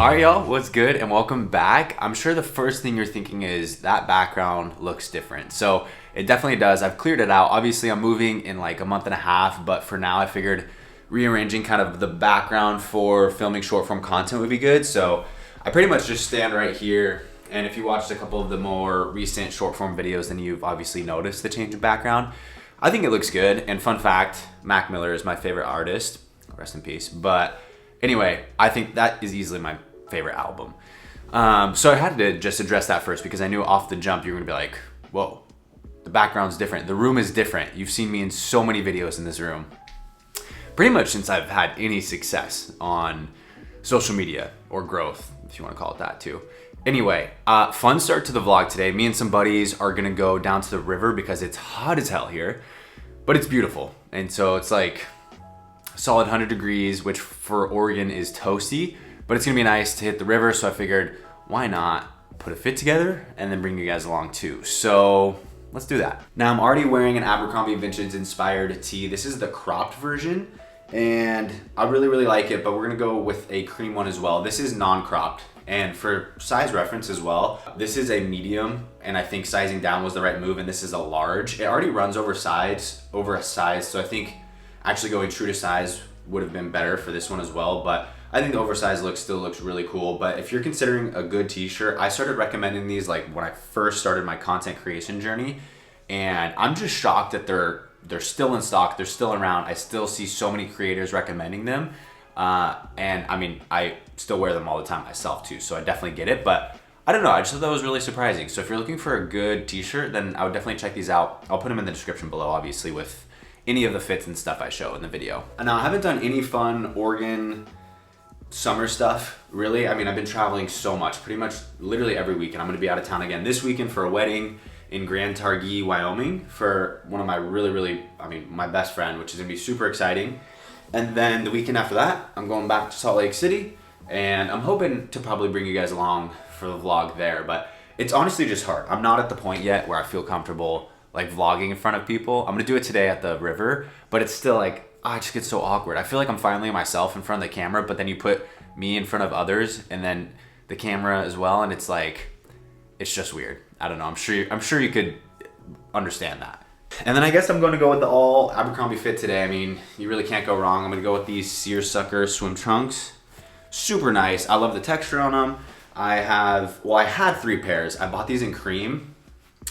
Alright y'all, what's good and welcome back. I'm sure the first thing you're thinking is that background looks different. So it definitely does. I've cleared it out. Obviously I'm moving in like a month and a half, but for now I figured rearranging kind of the background for filming short form content would be good. So I pretty much just stand right here, and if you watched a couple of the more recent short form videos, then you've obviously noticed the change of background. I think it looks good, and fun fact, Mac Miller is my favorite artist. Rest in peace. But anyway, I think that is easily my favorite album. So I had to just address that first because I knew off the jump you were gonna be like, whoa, the background's different. The room is different. You've seen me in so many videos in this room. Pretty much since I've had any success on social media or growth, if you wanna call it that too. Anyway, fun start to the vlog today. Me and some buddies are gonna go down to the river because it's hot as hell here, but it's beautiful. And so it's like solid 100 degrees, which for Oregon is toasty, but it's gonna be nice to hit the river. So I figured, why not put a fit together and then bring you guys along too. So let's do that. Now I'm already wearing an Abercrombie vintage inspired tee. This is the cropped version and I really like it, but we're gonna go with a cream one as well. This is non-cropped, and for size reference as well, this is a medium, and I think sizing down was the right move, and this is a large. It already runs over a size, so I think actually going true to size would have been better for this one as well, but I think the oversized look still looks really cool. But if you're considering a good t-shirt, I started recommending these like when I first started my content creation journey, and I'm just shocked that they're still in stock, they're still around. I still see so many creators recommending them, and I mean, I still wear them all the time myself too, so I definitely get it, but I don't know, I just thought that was really surprising. So if you're looking for a good t-shirt, then I would definitely check these out. I'll put them in the description below, obviously, with any of the fits and stuff I show in the video. And now I haven't done any fun Oregon summer stuff, really. I mean, I've been traveling so much, pretty much literally every weekend. I'm gonna be out of town again this weekend for a wedding in Grand Targhee, Wyoming for one of my my best friend, which is gonna be super exciting. And then the weekend after that, I'm going back to Salt Lake City, and I'm hoping to probably bring you guys along for the vlog there, but it's honestly just hard. I'm not at the point yet where I feel comfortable like vlogging in front of people. I'm gonna do it today at the river, but it's still like, I just get so awkward. I feel like I'm finally myself in front of the camera, but then you put me in front of others and then the camera as well, and it's like, it's just weird. I don't know, I'm sure you could understand that. And then I guess I'm gonna go with the all Abercrombie fit today. I mean, you really can't go wrong. I'm gonna go with these Seersucker swim trunks. Super nice, I love the texture on them. I had 3 pairs. I bought these in cream.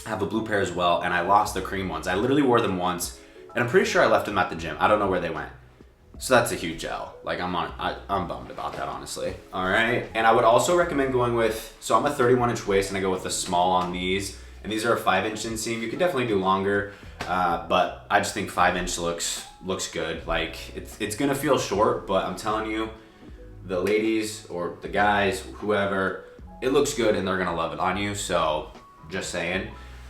I have a blue pair as well, and I lost the cream ones. I literally wore them once, and I'm pretty sure I left them at the gym. I don't know where they went. So that's a huge L. Like I'm bummed about that, honestly. All right, and I would also recommend going with, so I'm a 31-inch waist, and I go with a small on these, and these are a 5-inch inseam. You could definitely do longer, but I just think 5-inch looks good. Like it's gonna feel short, but I'm telling you, the ladies or the guys, whoever, it looks good, and they're gonna love it on you. So just saying.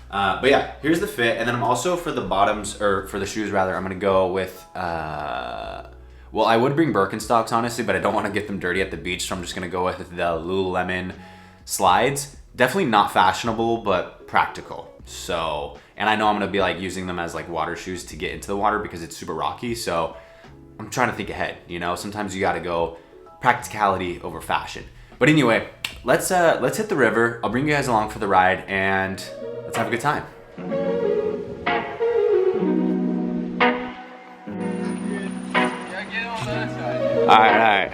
But yeah, here's the fit. And then I'm also, for the bottoms, or for the shoes rather, I'm gonna go with, well, I would bring Birkenstocks honestly, but I don't wanna get them dirty at the beach, so I'm just gonna go with the Lululemon slides. Definitely not fashionable, but practical. So, and I know I'm gonna be like using them as like water shoes to get into the water because it's super rocky, so I'm trying to think ahead, you know? Sometimes you gotta go practicality over fashion. But anyway, let's hit the river. I'll bring you guys along for the ride, and let's have a good time. All right.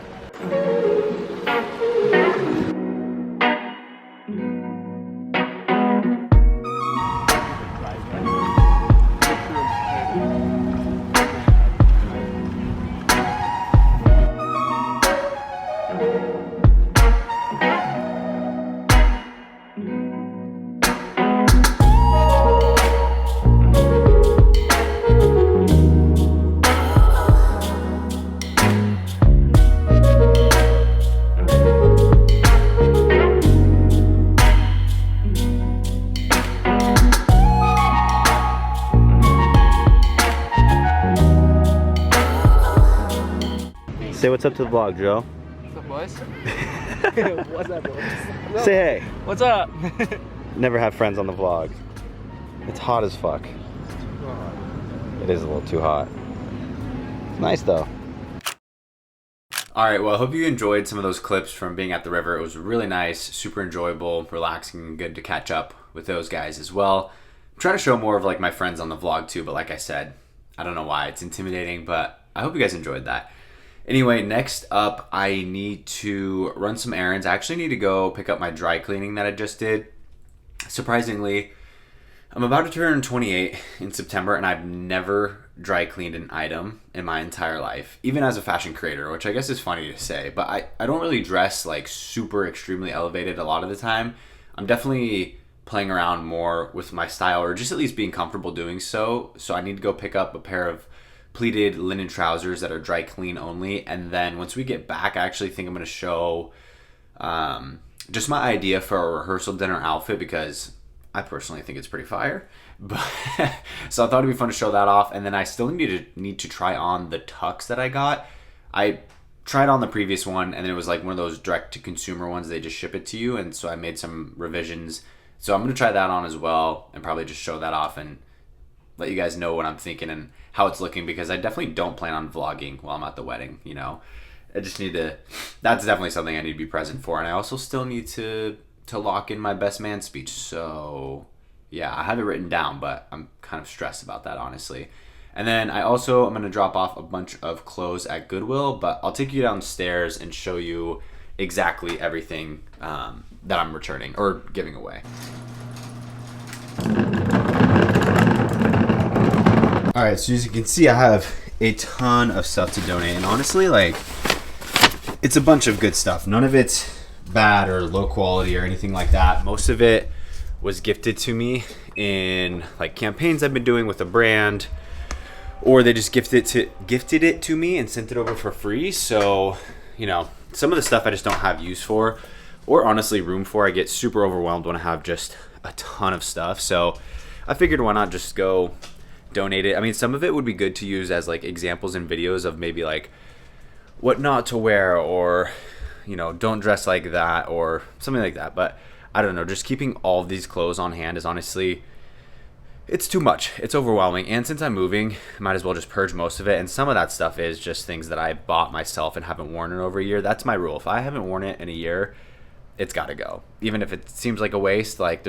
Say what's up to the vlog, Joe. What's up, boys? What's up, boys? Say hey. What's up? Never have friends on the vlog. It's hot as fuck. It is a little too hot. It's nice though. All right, well, I hope you enjoyed some of those clips from being at the river. It was really nice, super enjoyable, relaxing, and good to catch up with those guys as well. I'm trying to show more of like my friends on the vlog too, but like I said, I don't know why it's intimidating, but I hope you guys enjoyed that. Anyway, next up, I need to run some errands. I actually need to go pick up my dry cleaning that I just did. Surprisingly, I'm about to turn 28 in September, and I've never dry cleaned an item in my entire life, even as a fashion creator, which I guess is funny to say, but I don't really dress like super extremely elevated a lot of the time. I'm definitely playing around more with my style, or just at least being comfortable doing so. So I need to go pick up a pair of pleated linen trousers that are dry clean only, and then once we get back, I actually think I'm going to show just my idea for a rehearsal dinner outfit, because I personally think it's pretty fire. But so I thought it'd be fun to show that off, and then I still need to try on the tux that I got. I tried on the previous one, and then it was like one of those direct to consumer ones. They just ship it to you, and so I made some revisions. So I'm gonna try that on as well, and probably just show that off and let you guys know what I'm thinking and how it's looking, because I definitely don't plan on vlogging while I'm at the wedding. You know, I just need to. That's definitely something I need to be present for, and I also still need to lock in my best man speech. So yeah, I have it written down, but I'm kind of stressed about that, honestly. And then I'm going to drop off a bunch of clothes at Goodwill, but I'll take you downstairs and show you exactly everything that I'm returning or giving away. All right, so as you can see, I have a ton of stuff to donate, and honestly, like, it's a bunch of good stuff. None of it's bad or low quality or anything like that. Most of it was gifted to me in like campaigns I've been doing with a brand, or they just gifted it to me and sent it over for free. So, you know, some of the stuff I just don't have use for, or honestly room for. I get super overwhelmed when I have just a ton of stuff. So I figured, why not just go donate it? I mean, some of it would be good to use as like examples and videos of maybe like what not to wear, or, you know, don't dress like that, or something like that. But I don't know, just keeping all of these clothes on hand is honestly, it's too much. It's overwhelming. And since I'm moving, I might as well just purge most of it. And some of that stuff is just things that I bought myself and haven't worn in over a year. That's my rule. If I haven't worn it in a year, it's got to go. Even if it seems like a waste, like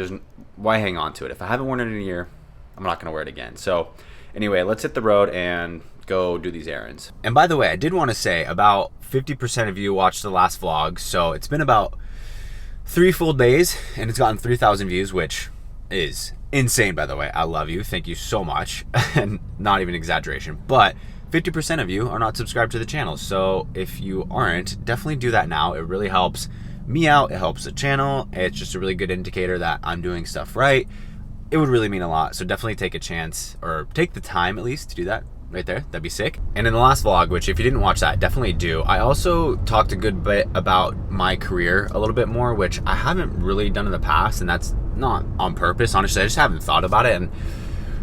why hang on to it? If I haven't worn it in a year, I'm not going to wear it again. So anyway, let's hit the road and go do these errands. And by the way, I did want to say about 50% of you watched the last vlog. So it's been about 3 full days, and it's gotten 3,000 views, which is insane, by the way. I love you. Thank you so much. And not even exaggeration. But 50% of you are not subscribed to the channel. So if you aren't, definitely do that now. It really helps me out. It helps the channel. It's just a really good indicator that I'm doing stuff right. It would really mean a lot. So definitely take a chance, or take the time at least to do that. Right there, that'd be sick. And in the last vlog, which if you didn't watch that, definitely do, I also talked a good bit about my career a little bit more, which I haven't really done in the past, and that's not on purpose. Honestly, I just haven't thought about it, and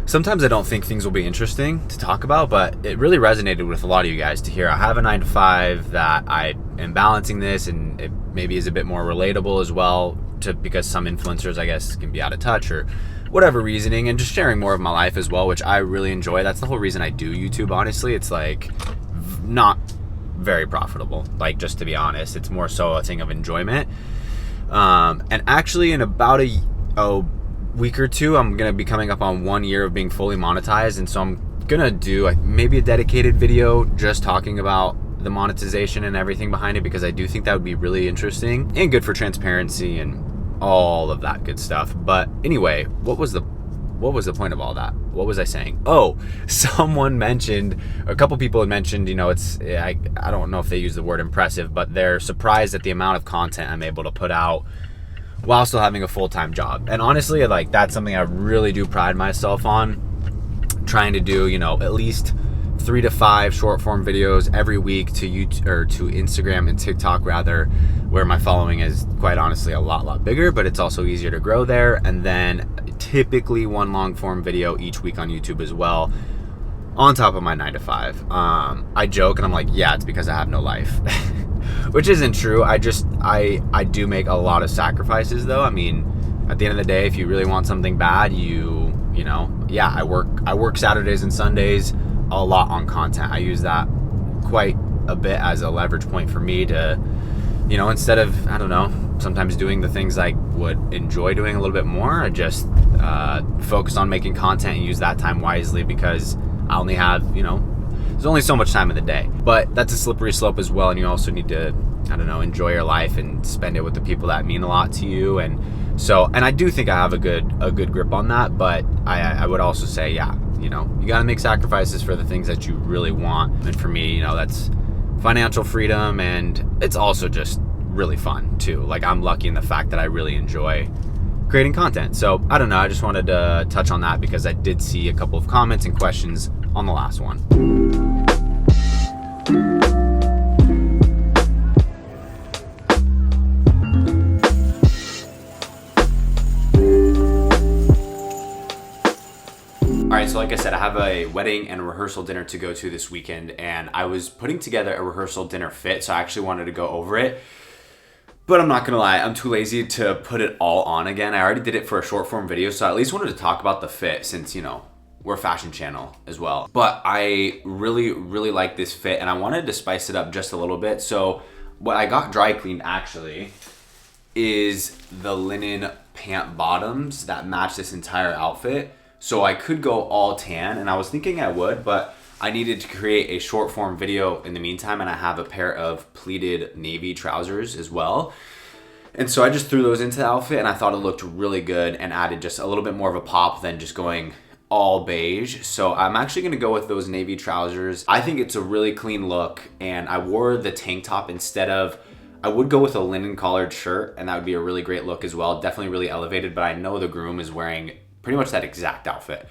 sometimes I don't think things will be interesting to talk about, but it really resonated with a lot of you guys to hear. I have a 9-to-5 that I am balancing this, and it maybe is a bit more relatable as well, because some influencers, I guess, can be out of touch or whatever reasoning, and just sharing more of my life as well, which I really enjoy. That's the whole reason I do YouTube, honestly. It's like not very profitable, like, just to be honest. It's more so a thing of enjoyment. And actually in about a week or two, I'm gonna be coming up on 1 year of being fully monetized, and so I'm gonna do maybe a dedicated video just talking about the monetization and everything behind it, because I do think that would be really interesting and good for transparency and all of that good stuff. But anyway, what was the point of all that? What was I saying? Oh, someone mentioned, a couple people had mentioned, you know, I don't know if they use the word impressive, but they're surprised at the amount of content I'm able to put out while still having a full-time job. And honestly, like, that's something I really do pride myself on, trying to do, you know, at least 3 to 5 short form videos every week to YouTube, or to Instagram and TikTok rather, where my following is quite honestly a lot bigger, but it's also easier to grow there. And then typically 1 long form video each week on YouTube as well, on top of my 9-to-5. I joke and I'm like, yeah, it's because I have no life, which isn't true. I do make a lot of sacrifices though. I mean, at the end of the day, if you really want something bad, you know, yeah, I work Saturdays and Sundays a lot on content. I use that quite a bit as a leverage point for me to, instead of, I don't know, sometimes doing the things I would enjoy doing a little bit more, I just focus on making content and use that time wisely, because I only have, there's only so much time in the day. But that's a slippery slope as well, and you also need to, I don't know, enjoy your life and spend it with the people that mean a lot to you. And I do think I have a good grip on that, but I would also say, yeah, you got to make sacrifices for the things that you really want. And for me, that's financial freedom, and it's also just really fun too. Like, I'm lucky in the fact that I really enjoy creating content. So I don't know, I just wanted to touch on that because I did see a couple of comments and questions on the last one. Alright, so like I said, I have a wedding and a rehearsal dinner to go to this weekend, and I was putting together a rehearsal dinner fit, so I actually wanted to go over it. But I'm not gonna lie, I'm too lazy to put it all on again. I already did it for a short form video, so I at least wanted to talk about the fit since, we're a fashion channel as well. But I really, really like this fit, and I wanted to spice it up just a little bit. So what I got dry cleaned actually is the linen pant bottoms that match this entire outfit. So I could go all tan, and I was thinking I would, but I needed to create a short form video in the meantime, and I have a pair of pleated navy trousers as well. And so I just threw those into the outfit, and I thought it looked really good and added just a little bit more of a pop than just going all beige. So I'm actually gonna go with those navy trousers. I think it's a really clean look, and I wore the tank top instead of, I would go with a linen collared shirt, and that would be a really great look as well. Definitely really elevated, but I know the groom is wearing pretty much that exact outfit.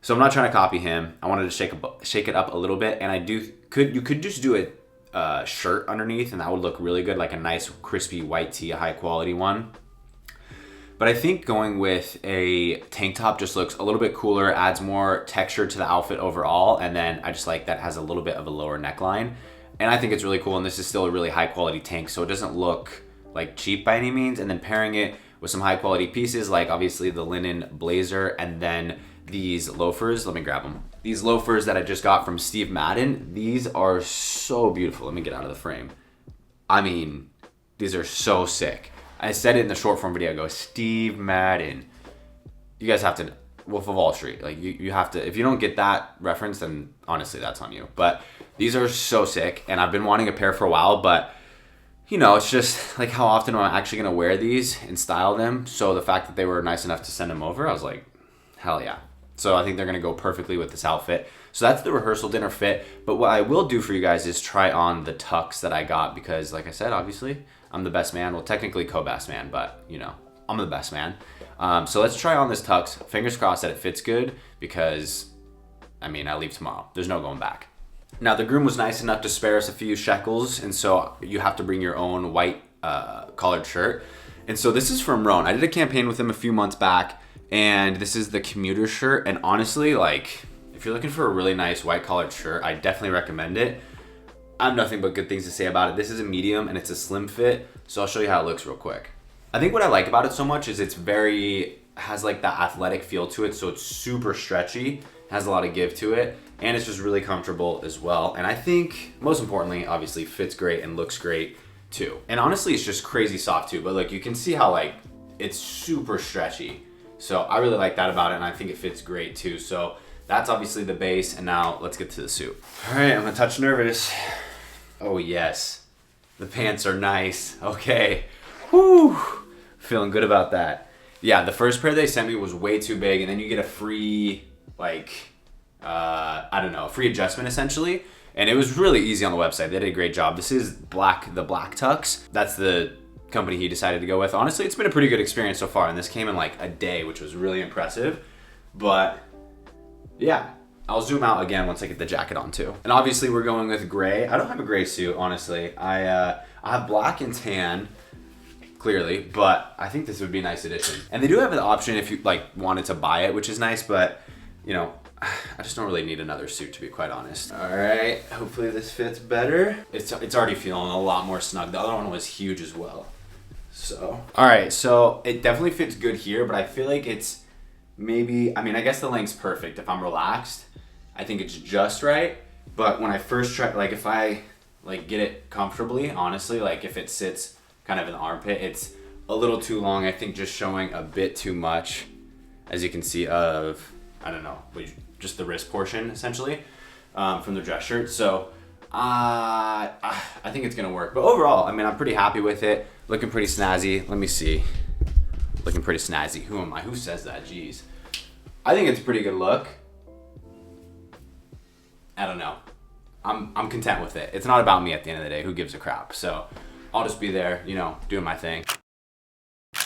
So I'm not trying to copy him. I wanted to shake it up a little bit, and you could just do a shirt underneath, and that would look really good, like a nice crispy white tee, a high quality one. But I think going with a tank top just looks a little bit cooler, adds more texture to the outfit overall, and then I just like that it has a little bit of a lower neckline. And I think it's really cool, and this is still a really high quality tank, so it doesn't look like cheap by any means. And then pairing it with some high quality pieces, like obviously the linen blazer, and then these loafers. Let me grab them. These loafers that I just got from Steve Madden, these are so beautiful. Let me get out of the frame. I mean, these are so sick. I said it in the short form video, I go, Steve Madden. You guys have to, Wolf of Wall Street. Like, you have to, if you don't get that reference, then honestly, that's on you. But these are so sick, and I've been wanting a pair for a while, but it's just like, how often am I actually gonna wear these and style them? So the fact that they were nice enough to send them over, I was like, hell yeah. So I think they're gonna go perfectly with this outfit. So that's the rehearsal dinner fit. But what I will do for you guys is try on the tux that I got, because like I said, obviously, I'm the best man. Well, technically co-best man, but I'm the best man. So let's try on this tux. Fingers crossed that it fits good, because I leave tomorrow. There's no going back. Now, the groom was nice enough to spare us a few shekels, and so you have to bring your own white collared shirt. And so this is from Roan. I did a campaign with him a few months back, and this is the commuter shirt. And honestly, like, if you're looking for a really nice white collared shirt, I definitely recommend it. I have nothing but good things to say about it. This is a medium, and it's a slim fit, so I'll show you how it looks real quick. I think what I like about it so much is has like that athletic feel to it, so it's super stretchy, has a lot of give to it, and it's just really comfortable as well. And I think, most importantly, obviously fits great and looks great too. And honestly, it's just crazy soft too, but like, you can see how like it's super stretchy. So I really like that about it, and I think it fits great too. So that's obviously the base, and now let's get to the suit. All right, I'm a touch nervous. Oh yes, the pants are nice. Okay, whew, feeling good about that. Yeah, the first pair they sent me was way too big, and then you get a free, like, a free adjustment essentially. And it was really easy on the website. They did a great job. This is the Black Tux. That's the company he decided to go with. Honestly, it's been a pretty good experience so far, and this came in like a day, which was really impressive. But yeah, I'll zoom out again once I get the jacket on too. And obviously we're going with gray. I don't have a gray suit, honestly. I have black and tan, clearly, but I think this would be a nice addition. And they do have an option if you like wanted to buy it, which is nice, but I just don't really need another suit, to be quite honest. All right, hopefully this fits better. It's already feeling a lot more snug. The other one was huge as well. So, all right, so it definitely fits good here, but I feel like it's maybe, I guess the length's perfect. If I'm relaxed, I think it's just right. But when I first try, like if I like get it comfortably, honestly. Like if it sits kind of in the armpit, it's a little too long. I think just showing a bit too much, as you can see, of, I don't know, just the wrist portion essentially, from the dress shirt. So I think it's gonna work. But overall, I mean, I'm pretty happy with it. Looking pretty snazzy. Let me see. Looking pretty snazzy. Who am I? Who says that? Jeez. I think it's a pretty good look. I don't know. I'm content with it. It's not about me at the end of the day. Who gives a crap? So I'll just be there, you know, doing my thing.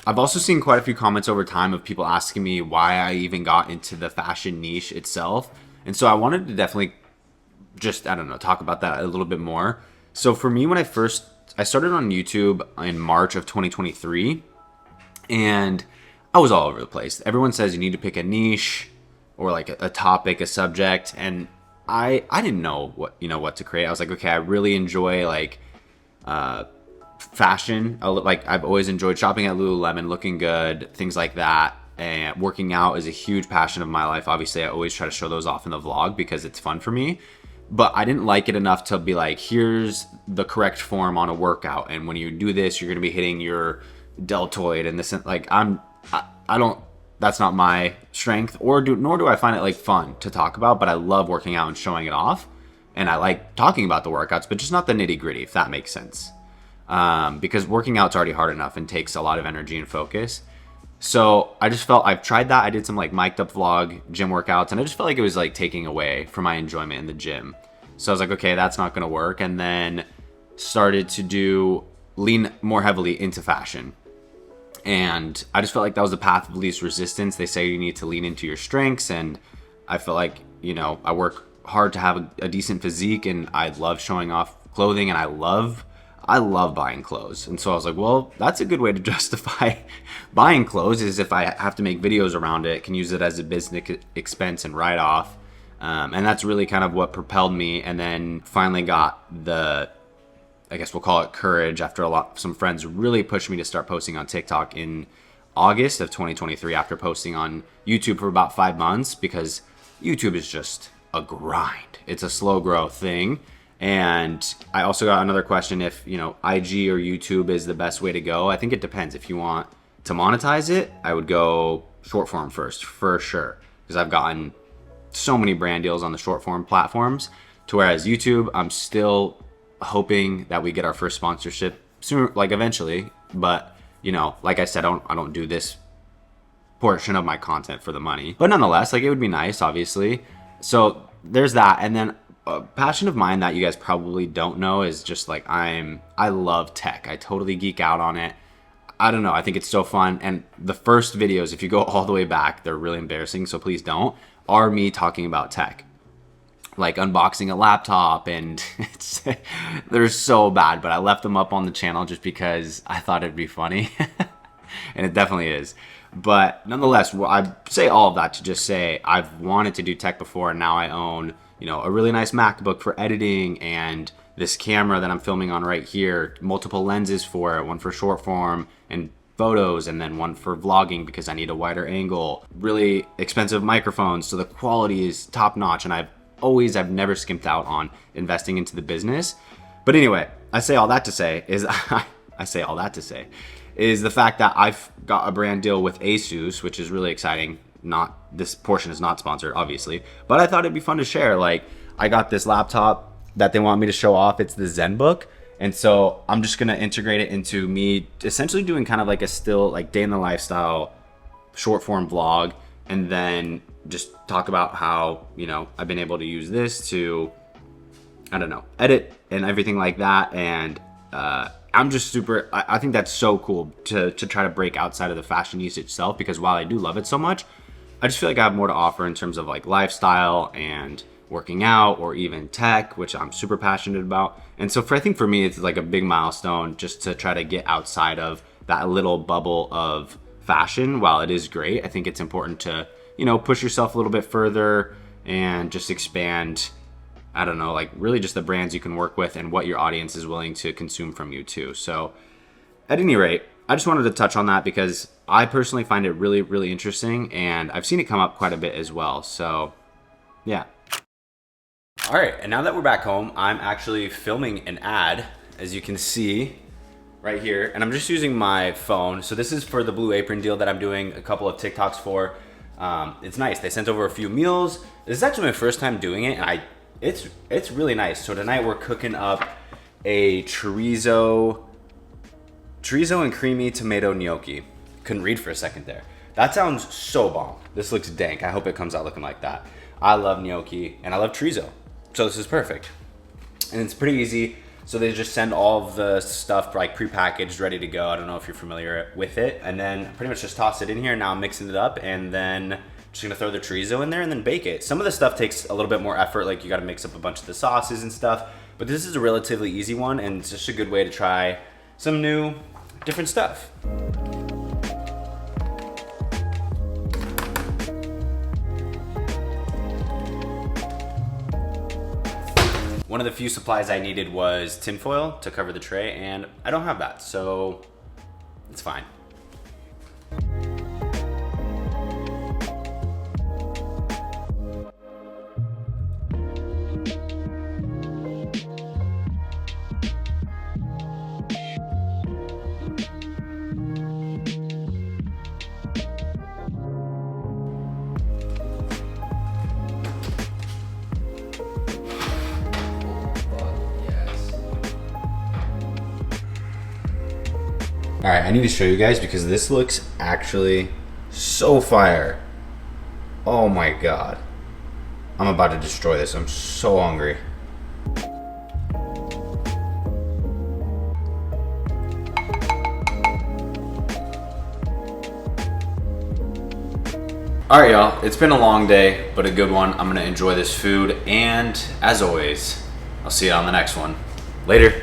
I've also seen quite a few comments over time of people asking me why I even got into the fashion niche itself. And so I wanted to definitely just, I don't know, talk about that a little bit more. So for me, when I started on YouTube in March of 2023, and I was all over the place. Everyone says you need to pick a niche or like a topic, a subject. And I didn't know what to create. I was like, okay, I really enjoy like fashion. Like I've always enjoyed shopping at Lululemon, looking good, things like that. And working out is a huge passion of my life. Obviously, I always try to show those off in the vlog because it's fun for me. But I didn't like it enough to be like, here's the correct form on a workout. And when you do this, you're going to be hitting your deltoid and this. Like I don't, that's not my strength, nor do I find it like fun to talk about, but I love working out and showing it off. And I like talking about the workouts, but just not the nitty gritty, if that makes sense. Because working out's already hard enough and takes a lot of energy and focus. So I just felt, I've tried that. I did some like mic'd up vlog gym workouts, and I just felt like it was like taking away from my enjoyment in the gym. So I was like, okay, that's not going to work. And then started to lean more heavily into fashion. And I just felt like that was the path of least resistance. They say you need to lean into your strengths. And I felt like, you know, I work hard to have a decent physique, and I love showing off clothing, and I love buying clothes. And so I was like, well, that's a good way to justify buying clothes, is if I have to make videos around it, can use it as a business expense and write off. And that's really kind of what propelled me. And then finally got the, I guess we'll call it courage, after some friends really pushed me to start posting on TikTok in August of 2023, after posting on YouTube for about 5 months, because YouTube is just a grind. It's a slow growth thing. And I also got another question if, you know, IG or YouTube is the best way to go. I think it depends. If you want to monetize it, I would go short form first, for sure. Because I've gotten so many brand deals on the short form platforms, to whereas YouTube, I'm still hoping that we get our first sponsorship soon, like eventually. But, you know, like I said, I don't do this portion of my content for the money. But nonetheless, like, it would be nice, obviously. So there's that. And then a passion of mine that you guys probably don't know is just like, I love tech. I totally geek out on it. I don't know. I think it's so fun. And the first videos, if you go all the way back, they're really embarrassing, so please don't, are me talking about tech. Like unboxing a laptop, and they're so bad, but I left them up on the channel just because I thought it'd be funny. And it definitely is. But nonetheless, I say all of that to just say I've wanted to do tech before, and now I own, you know, a really nice MacBook for editing, and this camera that I'm filming on right here, multiple lenses for it, one for short form and photos, and then one for vlogging because I need a wider angle, really expensive microphones, so the quality is top notch. And I've never skimped out on investing into the business. But anyway, I say all that to say is the fact that I've got a brand deal with Asus, which is really exciting. This portion is not sponsored, obviously, but I thought it'd be fun to share. Like, I got this laptop that they want me to show off. It's the ZenBook. And so I'm just going to integrate it into me essentially doing kind of like a still like day in the lifestyle short form vlog, and then just talk about how, you know, I've been able to use this to, I don't know, edit and everything like that. And I'm just I think that's so cool to try to break outside of the fashion niche itself, because while I do love it so much, I just feel like I have more to offer in terms of like lifestyle and working out, or even tech, which I'm super passionate about. And so I think for me, it's like a big milestone just to try to get outside of that little bubble of fashion. While it is great, I think it's important to, you know, push yourself a little bit further and just expand, I don't know, like really just the brands you can work with and what your audience is willing to consume from you too. So at any rate, I just wanted to touch on that because I personally find it really, really interesting, and I've seen it come up quite a bit as well. So yeah. All right, and now that we're back home, I'm actually filming an ad, as you can see right here, and I'm just using my phone. So this is for the Blue Apron deal that I'm doing a couple of TikToks for. It's nice. They sent over a few meals. This is actually my first time doing it, and it's really nice. So tonight we're cooking up a chorizo and creamy tomato gnocchi. Couldn't read for a second there. That sounds so bomb. This looks dank. I hope it comes out looking like that. I love gnocchi and I love chorizo. So this is perfect. And it's pretty easy. So they just send all of the stuff like prepackaged, ready to go. I don't know if you're familiar with it. And then pretty much just toss it in here. Now I'm mixing it up and then just gonna throw the chorizo in there and then bake it. Some of the stuff takes a little bit more effort, like you gotta mix up a bunch of the sauces and stuff. But this is a relatively easy one and it's just a good way to try some new, different stuff. One of the few supplies I needed was tinfoil to cover the tray, and I don't have that, so it's fine. All right, I need to show you guys because this looks actually so fire. Oh my God. I'm about to destroy this. I'm so hungry. All right, y'all, it's been a long day, but a good one. I'm gonna enjoy this food, and as always, I'll see you on the next one. Later.